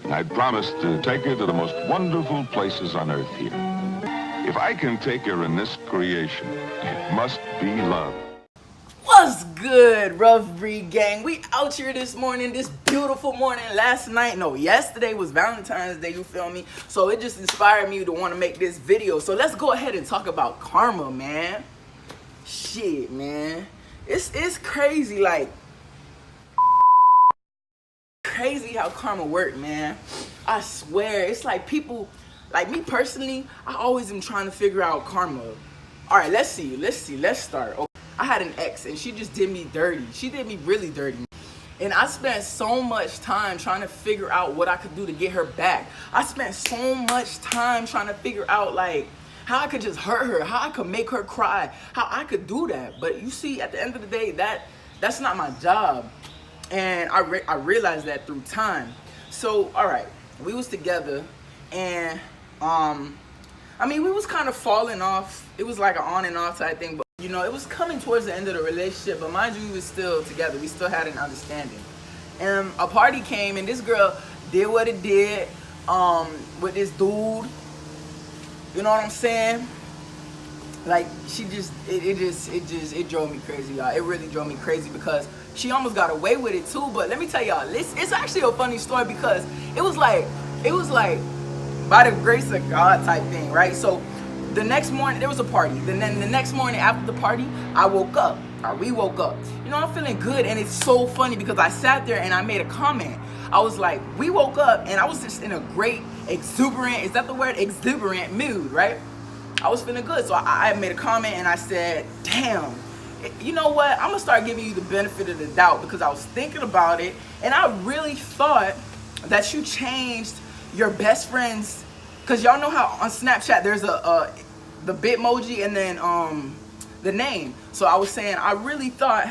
I promised to take her to the most wonderful places on earth here. If I can take her in this creation, it must be love. What's good, Rough Breed Gang? We out here this morning, this beautiful morning. Yesterday was Valentine's Day, you feel me? So it just inspired me to want to make this video. So let's go ahead and talk about karma, man. Shit, man. It's crazy, like, crazy how karma work, man. I swear, it's like people, like me personally, I always am trying to figure out karma. All right, let's start. Okay. I had an ex and she just did me dirty. She did me really dirty. And I spent so much time trying to figure out what I could do to get her back. I spent so much time trying to figure out like how I could just hurt her, how I could make her cry, how I could do that. But you see, at the end of the day, that's not my job. And I realized that through time. So, all right, we was together and I mean, we was kind of falling off. It was like an on and off type thing, but you know, it was coming towards the end of the relationship, but mind you, we was still together. We still had an understanding. And a party came and this girl did what it did with this dude. You know what I'm saying? Like, she just, it drove me crazy, y'all. It really drove me crazy because she almost got away with it too. But let me tell y'all, it's actually a funny story because it was like by the grace of God type thing, right? So the next morning there was a party. Then the next morning after the party, I woke up, or we woke up. You know, I'm feeling good, and it's so funny because I sat there and I made a comment. I was like, we woke up, and I was just in a great exuberant, is that the word? Exuberant mood, right? I was feeling good, so I made a comment and I said, damn, you know what? I'm gonna start giving you the benefit of the doubt because I was thinking about it, and I really thought that you changed your best friend's, because y'all know how on Snapchat there's the Bitmoji and then the name. So I was saying I really thought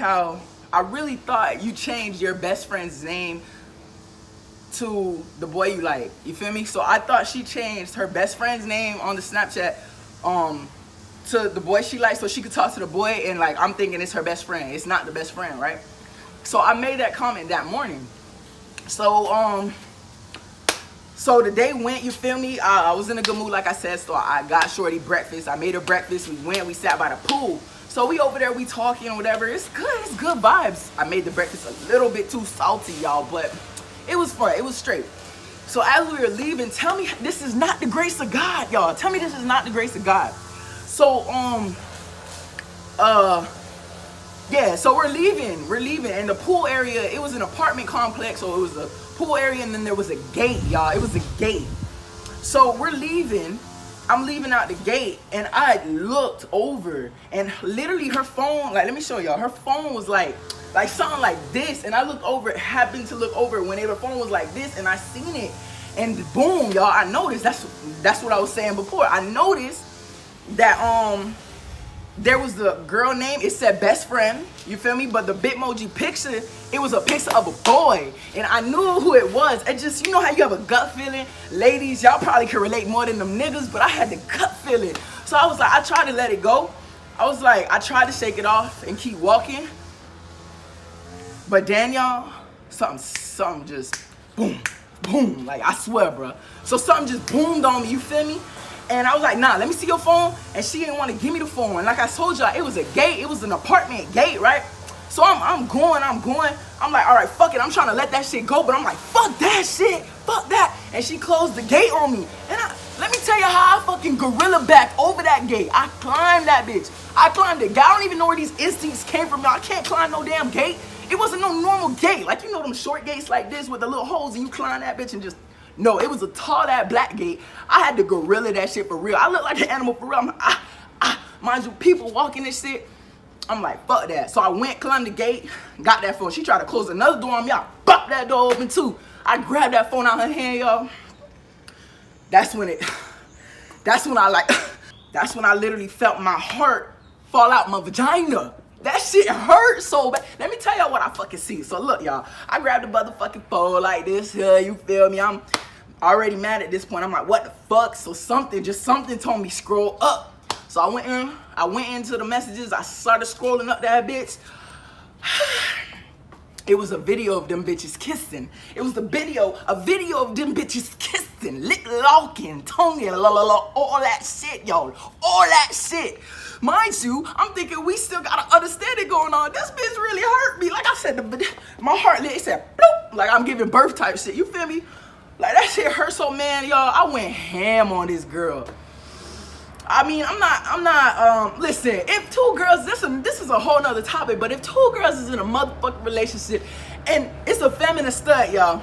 you changed your best friend's name to the boy you like. You feel me? So I thought she changed her best friend's name on the Snapchat to the boy she likes so she could talk to the boy, and like I'm thinking it's her best friend. It's not the best friend, right? So I made that comment that morning. So the day went, you feel me? I was in a good mood, like I said, so I got Shorty breakfast. I made her breakfast. We sat by the pool. So we over there, we talking or whatever. It's good vibes. I made the breakfast a little bit too salty, y'all, but it was fun. It was straight. So as we were leaving, tell me this is not the grace of God, y'all. Tell me this is not the grace of God. So, yeah, so we're leaving, and the pool area, it was an apartment complex, so it was a pool area, and then there was a gate, y'all. It was a gate. So we're leaving, I'm leaving out the gate, and I looked over, and literally her phone, like, let me show y'all, her phone was like something like this, and I looked over, happened to look over when her phone was like this, and I seen it, and boom, y'all, I noticed, that's what I was saying before, I noticed that, there was the girl name, it said best friend, you feel me? But the Bitmoji picture, it was a picture of a boy. And I knew who it was. It just, you know how you have a gut feeling? Ladies, y'all probably can relate more than them niggas, but I had the gut feeling. So I was like, I tried to let it go. I tried to shake it off and keep walking. But then, y'all, something just boom, boom. Like, I swear, bro. So something just boomed on me, you feel me? And I was like, nah, let me see your phone. And she didn't want to give me the phone. And like I told y'all, it was a gate. It was an apartment gate, right? So I'm going. I'm like, all right, fuck it. I'm trying to let that shit go. But I'm like, fuck that shit. Fuck that. And she closed the gate on me. And let me tell you how I fucking gorilla back over that gate. I climbed that bitch. I climbed it. I don't even know where these instincts came from. I can't climb no damn gate. It wasn't no normal gate. Like, you know them short gates like this with the little holes, and you climb that bitch and just... No, it was a tall, that black gate. I had to gorilla that shit for real. I look like an animal for real. Mind you, people walking this shit. I'm like, fuck that. So I went, climbed the gate, got that phone. She tried to close another door on me. I popped that door open too. I grabbed that phone out her hand, y'all. That's when I literally felt my heart fall out my vagina. That shit hurt so bad. Let me tell y'all what I fucking see. So look, y'all. I grabbed the motherfucking phone like this. You feel me? I'm already mad at this point. I'm like, what the fuck? So something told me scroll up. So I went into the messages. I started scrolling up that bitch. it was a video of them bitches kissing. It was a video of them bitches kissing, lip locking, tonguing, all that shit, y'all. All that shit. Mind you, I'm thinking we still got an understanding going on. This bitch really hurt me. Like I said, my heart, it said, bloop, like I'm giving birth type shit. You feel me? Like that shit hurt so, man, y'all. I went ham on this girl. I mean, I'm not, listen, if two girls, this is a whole nother topic, but if two girls is in a motherfucking relationship, and it's a femme and a stud, y'all,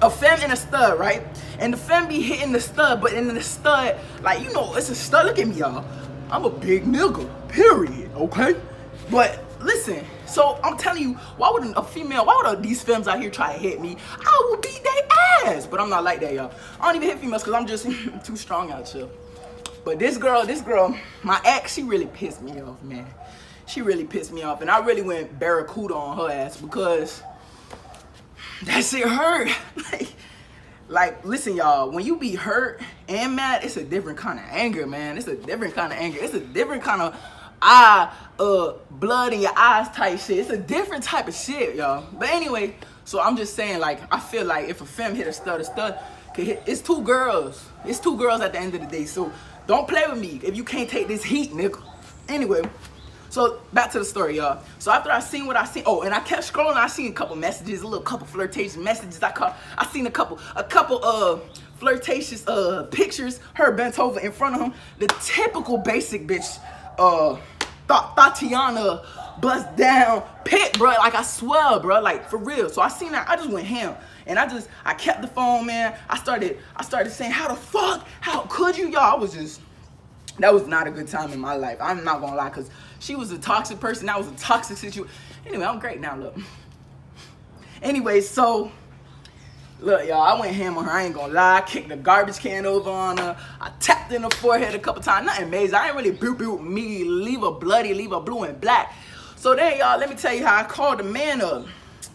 a femme and a stud, right? And the femme be hitting the stud, but in the stud, like, you know, it's a stud. Look at me, y'all. I'm a big nigga, period, okay? But listen, so I'm telling you, why would these femmes out here try to hit me? I will beat their ass, but I'm not like that, y'all. I don't even hit females because I'm just too strong out here. But this girl, my ex, she really pissed me off, man. She really pissed me off, and I really went barracuda on her ass because that shit hurt. Like, listen, y'all, when you be hurt and mad, it's a different kind of anger, man. It's a different kind of anger. It's a different kind of blood in your eyes type shit. It's a different type of shit, y'all. But anyway, so I'm just saying, like, I feel like if a femme hit a stud could hit, it's two girls. It's two girls at the end of the day, so don't play with me if you can't take this heat, nigga. Anyway, so back to the story, y'all. So after I seen what I seen, oh, and I kept scrolling, I seen a couple messages, a couple flirtatious messages. I seen a couple flirtatious pictures, her bent over in front of him. The typical basic bitch, Tatiana bust down pit, bro. Like, I swear, bro, like, for real. So I seen that, I just went ham. And I kept the phone, man. I started saying, how the fuck? How could you, y'all? That was not a good time in my life. I'm not gonna lie, because she was a toxic person. That was a toxic situation. Anyway, I'm great now, look. Anyway, so, look, y'all, I went ham on her. I ain't gonna lie. I kicked the garbage can over on her. I tapped in the forehead a couple times. Nothing major. I ain't really boot me, leave her bloody, leave her blue and black. So then, y'all, let me tell you how I called the man up.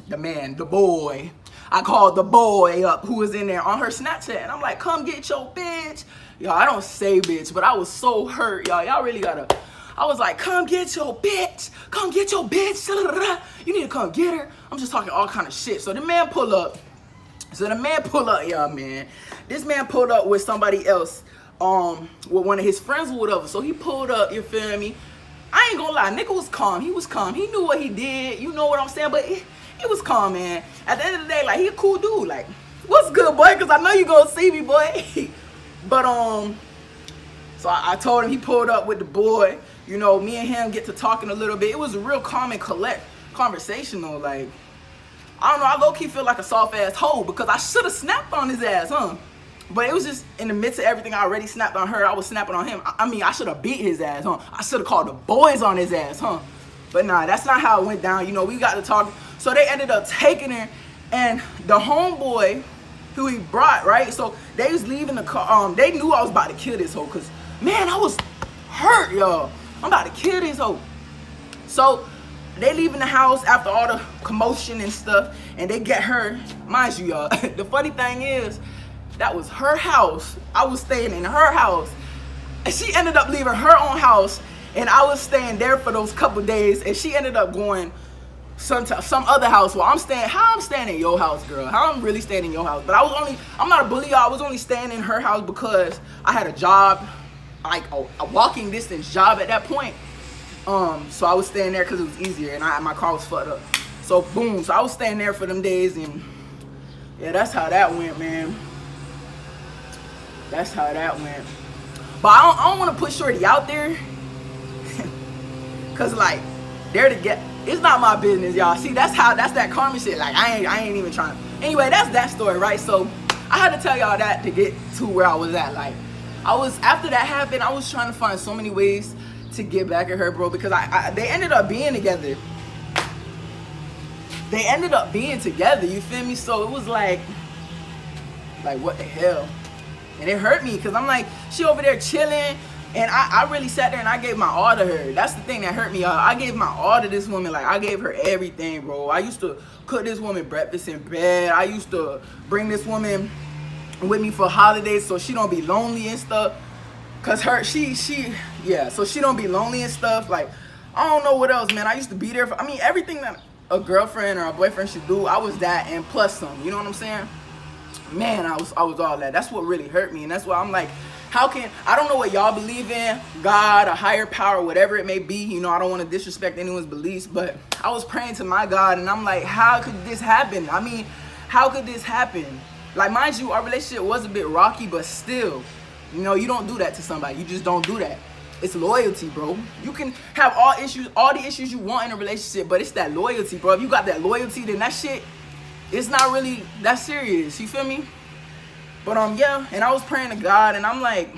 The boy. I called the boy up who was in there on her Snapchat, and I'm like, come get your bitch. Y'all, I don't say bitch, but I was so hurt, y'all. Y'all really gotta, I was like, come get your bitch. Come get your bitch. You need to come get her. I'm just talking all kind of shit. So the man pull up, y'all, man. This man pulled up with somebody else, with one of his friends or whatever. So he pulled up, you feel me? I ain't gonna lie, nigga was calm. He was calm. He knew what he did. You know what I'm saying? But he was calm, man. At the end of the day, like, he a cool dude. Like, what's good, boy? Because I know you gonna see me, boy. But, so I told him, he pulled up with the boy. You know, me and him get to talking a little bit. It was a real calm and collect conversation, though. Like, I don't know, I low-key feel like a soft-ass hoe because I should have snapped on his ass, huh? But it was just in the midst of everything I already snapped on her, I was snapping on him. I mean, I should have beat his ass, huh? I should have called the boys on his ass, huh? But nah, that's not how it went down. You know, we got to talk. So they ended up taking her, and the homeboy who he brought, right? So they was leaving the car. They knew I was about to kill this hoe, because, man, I was hurt, y'all. I'm about to kill this hoe. So they leaving the house after all the commotion and stuff, and they get her. Mind you, y'all, the funny thing is, that was her house. I was staying in her house. And she ended up leaving her own house, and I was staying there for those couple days, and she ended up going some other house. Well, how I'm staying in your house, girl? How I'm really staying in your house? But I'm not a bully, y'all. I was only staying in her house because I had a job, like a walking distance job at that point. So I was staying there because it was easier, and my car was fucked up. So boom, so I was staying there for them days, and yeah, that's how that went, man. That's how that went. But I don't want to put Shorty out there, cause like they're to get. It's not my business, y'all. See, that's that karma shit. Like I ain't even trying. Anyway, that's that story, right? So I had to tell y'all that to get to where I was at. Like after that happened, I was trying to find so many ways to get back at her, bro, because they ended up being together. They ended up being together, you feel me? So it was like what the hell? And it hurt me because I'm like, she over there chilling, and I really sat there and I gave my all to her. That's the thing that hurt me, y'all. I gave my all to this woman. Like, I gave her everything, bro. I used to cook this woman breakfast in bed. I used to bring this woman with me for holidays so she don't be lonely and stuff. Cause so she don't be lonely and stuff. Like, I don't know what else, man. I used to be there for, everything that a girlfriend or a boyfriend should do, I was that and plus some. You know what I'm saying? Man, I was all that. That's what really hurt me, and that's why I'm like, how can, I don't know what y'all believe in, God, a higher power, whatever it may be. You know, I don't want to disrespect anyone's beliefs, but I was praying to my God, and I'm like, how could this happen? I mean, how could this happen? Like, mind you, our relationship was a bit rocky, but still, you know, you don't do that to somebody. You just don't do that. It's loyalty, bro. You can have all the issues you want in a relationship, but it's that loyalty, bro. If you got that loyalty, then that shit, it's not really that serious. You feel me? But yeah, and I was praying to God, and I'm like,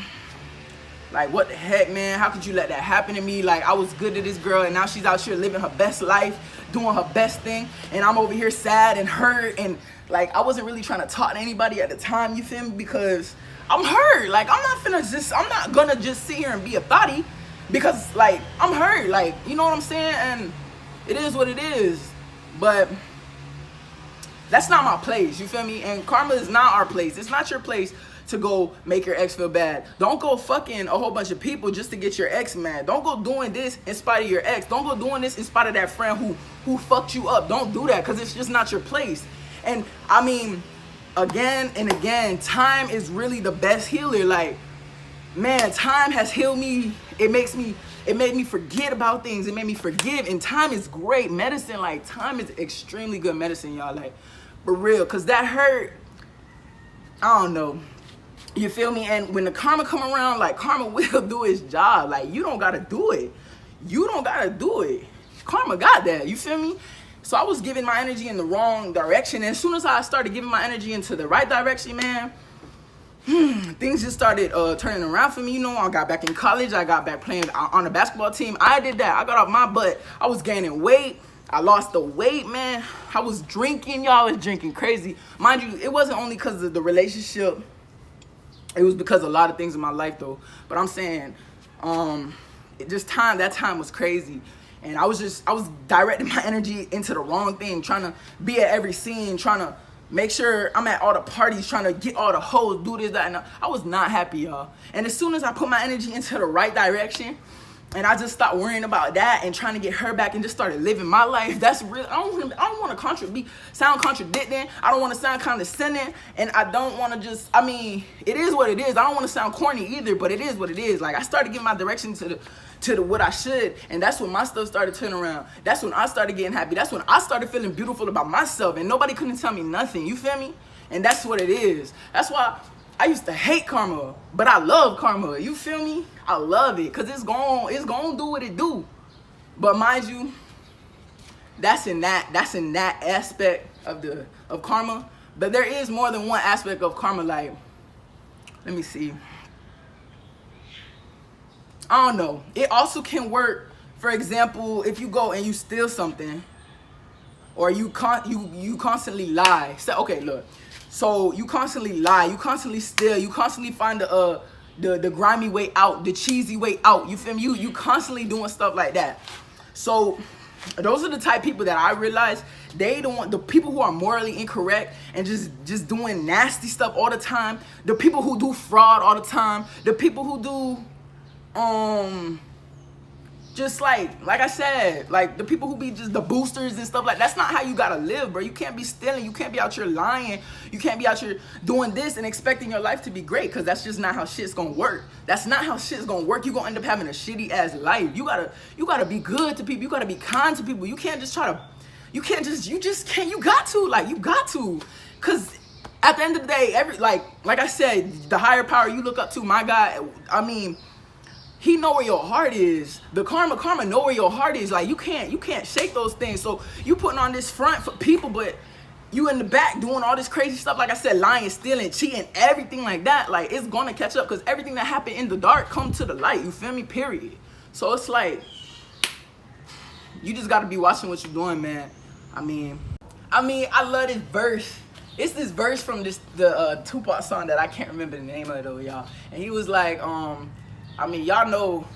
what the heck, man? How could you let that happen to me? Like, I was good to this girl, and now she's out here living her best life, doing her best thing, and I'm over here sad and hurt, and like, I wasn't really trying to talk to anybody at the time, you feel me? Because I'm hurt. Like, I'm not gonna just sit here and be a thotty, because like, I'm hurt. Like, you know what I'm saying? And it is what it is. But that's not my place, you feel me? And karma is not our place. It's not your place to go make your ex feel bad. Don't go fucking a whole bunch of people just to get your ex mad. Don't go doing this in spite of your ex. Don't go doing this in spite of that friend who fucked you up. Don't do that, because it's just not your place. And I mean, again and again, time is really the best healer. Like, man, time has healed me. It made me forget about things. It made me forgive. And time is great medicine. Like, time is extremely good medicine, y'all. Like, for real. Because that hurt, I don't know. You feel me? And when the karma come around, like, karma will do its job. Like, you don't got to do it. You don't got to do it. Karma got that. You feel me? So I was giving my energy in the wrong direction. And as soon as I started giving my energy into the right direction, man, things just started turning around for me. You know, I got back in college. I got back playing on the basketball team. I did that. I got off my butt. I was gaining weight. I lost the weight, man. I was drinking, y'all. I was drinking crazy. Mind you, it wasn't only because of the relationship. It was because of a lot of things in my life, though. But I'm saying, that time was crazy. And I was directing my energy into the wrong thing, trying to be at every scene, trying to make sure I'm at all the parties, trying to get all the hoes, do this, that, and that. I was not happy, y'all. And as soon as I put my energy into the right direction, and I just stopped worrying about that and trying to get her back and just started living my life, that's real. I don't want to sound contradicting. I don't want to sound condescending, and I don't want to just, I mean, it is what it is. I don't want to sound corny either, but it is what it is. Like, I started giving my direction to what I should, and that's when my stuff started turning around. That's when I started getting happy. That's when I started feeling beautiful about myself, and nobody couldn't tell me nothing. You feel me? And that's what it is. That's why I used to hate karma, but I love karma. You feel me? I love it, because it's gonna do what it do. But mind you, that's in that aspect of karma. But there is more than one aspect of karma. Like, let me see. I don't know. It also can work, for example, if you go and you steal something, or you constantly lie. So, okay, look. So you constantly lie, you constantly steal, you constantly find the grimy way out, the cheesy way out. You feel me? You constantly doing stuff like that. So those are the type of people that I realize they don't want, the people who are morally incorrect and just doing nasty stuff all the time, the people who do fraud all the time, the people who do just like I said, like the people who be just the boosters and stuff like, that's not how you gotta live, bro. You can't be stealing, you can't be out here lying, you can't be out here doing this and expecting your life to be great, because that's just not how shit's gonna work. That's not how shit's gonna work. You're gonna end up having a shitty ass life. You gotta be good to people, you gotta be kind to people. You can't just try to, you got to, because at the end of the day, like I said, the higher power you look up to, my God, I mean, he know where your heart is. The karma know where your heart is. Like, you can't shake those things. So you putting on this front for people, but you in the back doing all this crazy stuff. Like I said, lying, stealing, cheating, everything like that. Like, it's gonna catch up, because everything that happened in the dark come to the light. You feel me? Period. So it's like, you just gotta be watching what you're doing, man. I mean, I love this verse. It's this verse from the Tupac song that I can't remember the name of it though, y'all. And he was like, I mean, y'all know,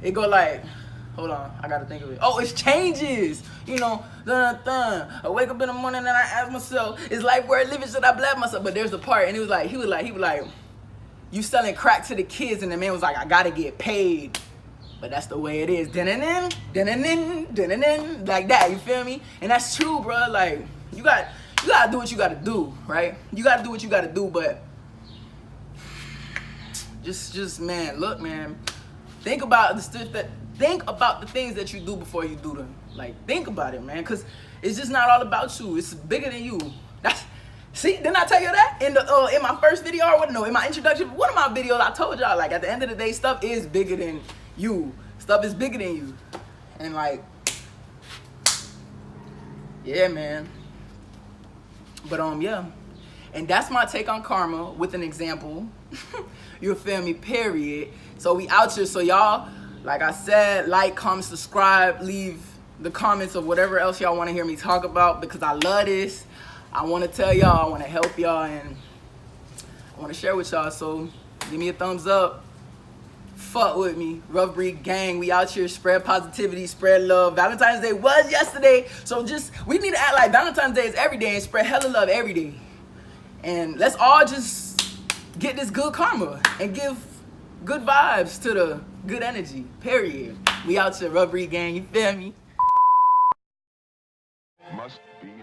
it go like, hold on, I gotta think of it. Oh, it's changes, you know, I wake up in the morning and I ask myself, is life worth living, should I blab myself? But there's the part, and he was like, you selling crack to the kids, and the man was like, I gotta get paid. But that's the way it is. Din-din-din, din-din-din, din-din-din, like that, you feel me? And that's true, bro. Like, you gotta do what you gotta do, right? You gotta do what you gotta do, but just man, look, man. Think about the things that you do before you do them. Like, think about it, man, because it's just not all about you. It's bigger than you. See, didn't I tell you that in my first video, or what? No, in my introduction, one of my videos, I told y'all, like, at the end of the day, stuff is bigger than you. Stuff is bigger than you. And like, yeah, man. But yeah. And that's my take on karma with an example. You feel me? Period. So we out here. So y'all, like I said, like, comment, subscribe, leave the comments of whatever else y'all want to hear me talk about, because I love this. I want to tell y'all, I want to help y'all, and I want to share with y'all. So give me a thumbs up. Fuck with me. Rough Breed Gang. We out here. Spread positivity, spread love. Valentine's Day was yesterday. So we need to act like Valentine's Day is every day and spread hella love every day. And let's all just get this good karma and give good vibes to the good energy. Period. We out here. Rough Breed Gang. You feel me? Must be